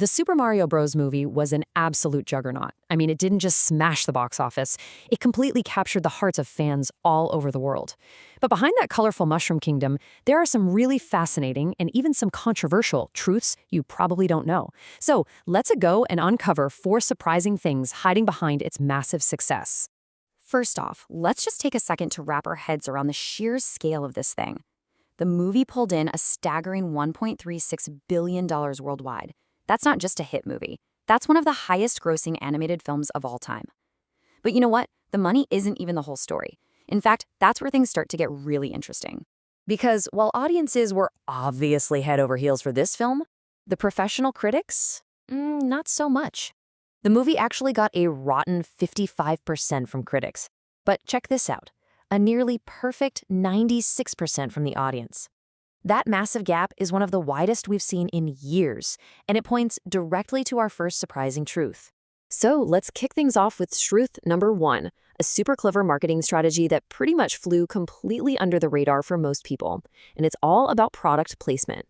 The Super Mario Bros. Movie was an absolute juggernaut. I mean, it didn't just smash the box office, it completely captured the hearts of fans all over the world. But behind that colorful mushroom kingdom, there are some really fascinating and even some controversial truths you probably don't know. So let's go and uncover 4 surprising things hiding behind its massive success. First off, let's just take a second to wrap our heads around the sheer scale of this thing. The movie pulled in a staggering $1.36 billion worldwide. That's not just a hit movie. That's one of the highest-grossing animated films of all time. But you know what? The money isn't even the whole story. In fact, that's where things start to get really interesting. Because while audiences were obviously head over heels for this film, the professional critics, not so much. The movie actually got a rotten 55% from critics. But check this out, a nearly perfect 96% from the audience. That massive gap is one of the widest we've seen in years, and it points directly to our first surprising truth. So let's kick things off with truth number 1, a super clever marketing strategy that pretty much flew completely under the radar for most people, and it's all about product placement.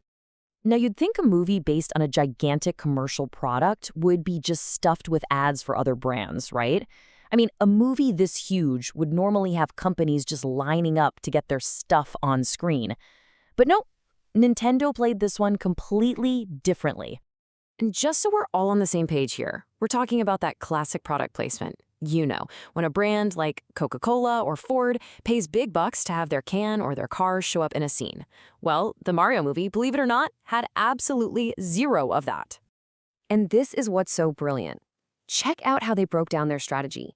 Now, you'd think a movie based on a gigantic commercial product would be just stuffed with ads for other brands, right? I mean, a movie this huge would normally have companies just lining up to get their stuff on screen. But no, Nintendo played this one completely differently. And just so we're all on the same page here, we're talking about that classic product placement. You know, when a brand like Coca-Cola or Ford pays big bucks to have their can or their car show up in a scene. Well, the Mario movie, believe it or not, had absolutely zero of that. And this is what's so brilliant. Check out how they broke down their strategy.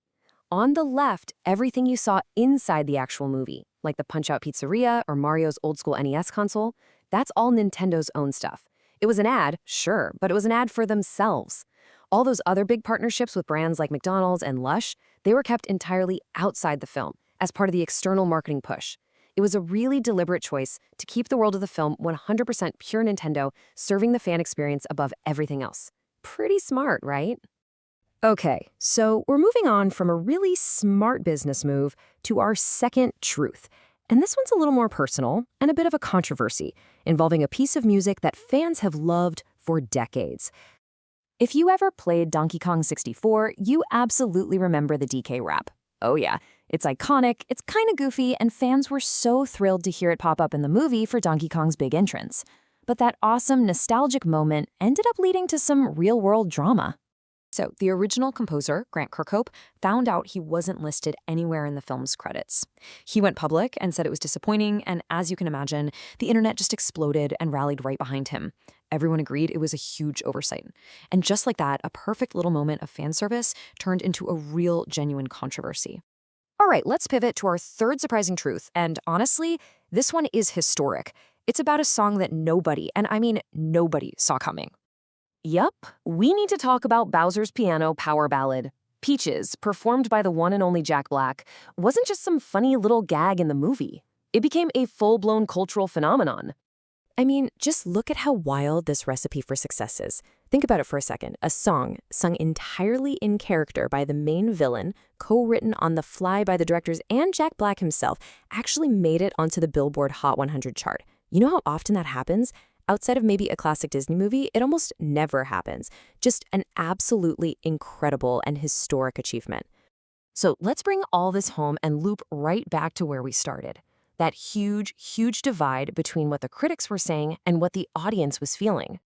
On the left, everything you saw inside the actual movie, like the Punch-Out Pizzeria or Mario's old-school NES console, that's all Nintendo's own stuff. It was an ad, sure, but it was an ad for themselves. All those other big partnerships with brands like McDonald's and Lush, they were kept entirely outside the film, as part of the external marketing push. It was a really deliberate choice to keep the world of the film 100% pure Nintendo, serving the fan experience above everything else. Pretty smart, right? Okay, so we're moving on from a really smart business move to our second truth. And this one's a little more personal and a bit of a controversy, involving a piece of music that fans have loved for decades. If you ever played Donkey Kong 64, you absolutely remember the DK rap. Oh yeah, it's iconic, it's kind of goofy, and fans were so thrilled to hear it pop up in the movie for Donkey Kong's big entrance. But that awesome, nostalgic moment ended up leading to some real-world drama. So, the original composer, Grant Kirkhope, found out he wasn't listed anywhere in the film's credits. He went public and said it was disappointing, and as you can imagine, the internet just exploded and rallied right behind him. Everyone agreed it was a huge oversight. And just like that, a perfect little moment of fan service turned into a real, genuine controversy. All right, let's pivot to our third surprising truth, and honestly, this one is historic. It's about a song that nobody, and I mean nobody, saw coming. Yup, we need to talk about Bowser's Piano power ballad. Peaches, performed by the one and only Jack Black, wasn't just some funny little gag in the movie. It became a full-blown cultural phenomenon. I mean, just look at how wild this recipe for success is. Think about it for a second. A song sung entirely in character by the main villain, co-written on the fly by the directors and Jack Black himself, actually made it onto the Billboard Hot 100 chart. You know how often that happens? Outside of maybe a classic Disney movie, it almost never happens. Just an absolutely incredible and historic achievement. So let's bring all this home and loop right back to where we started. That huge, huge divide between what the critics were saying and what the audience was feeling.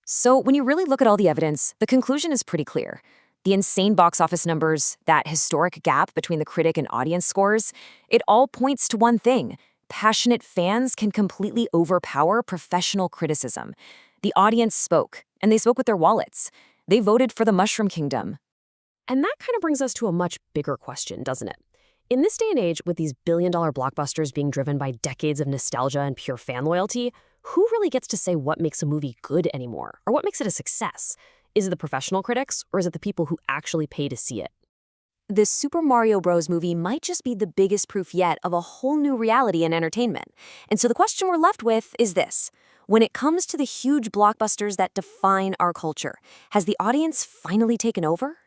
So when you really look at all the evidence, the conclusion is pretty clear. The insane box office numbers, that historic gap between the critic and audience scores, it all points to one thing. Passionate fans can completely overpower professional criticism. The audience spoke, and they spoke with their wallets. They voted for the Mushroom Kingdom. And that kind of brings us to a much bigger question, doesn't it? In this day and age, with these billion-dollar blockbusters being driven by decades of nostalgia and pure fan loyalty, who really gets to say what makes a movie good anymore, or what makes it a success? Is it the professional critics, or is it the people who actually pay to see it? This Super Mario Bros. Movie might just be the biggest proof yet of a whole new reality in entertainment. And so the question we're left with is this. When it comes to the huge blockbusters that define our culture, has the audience finally taken over?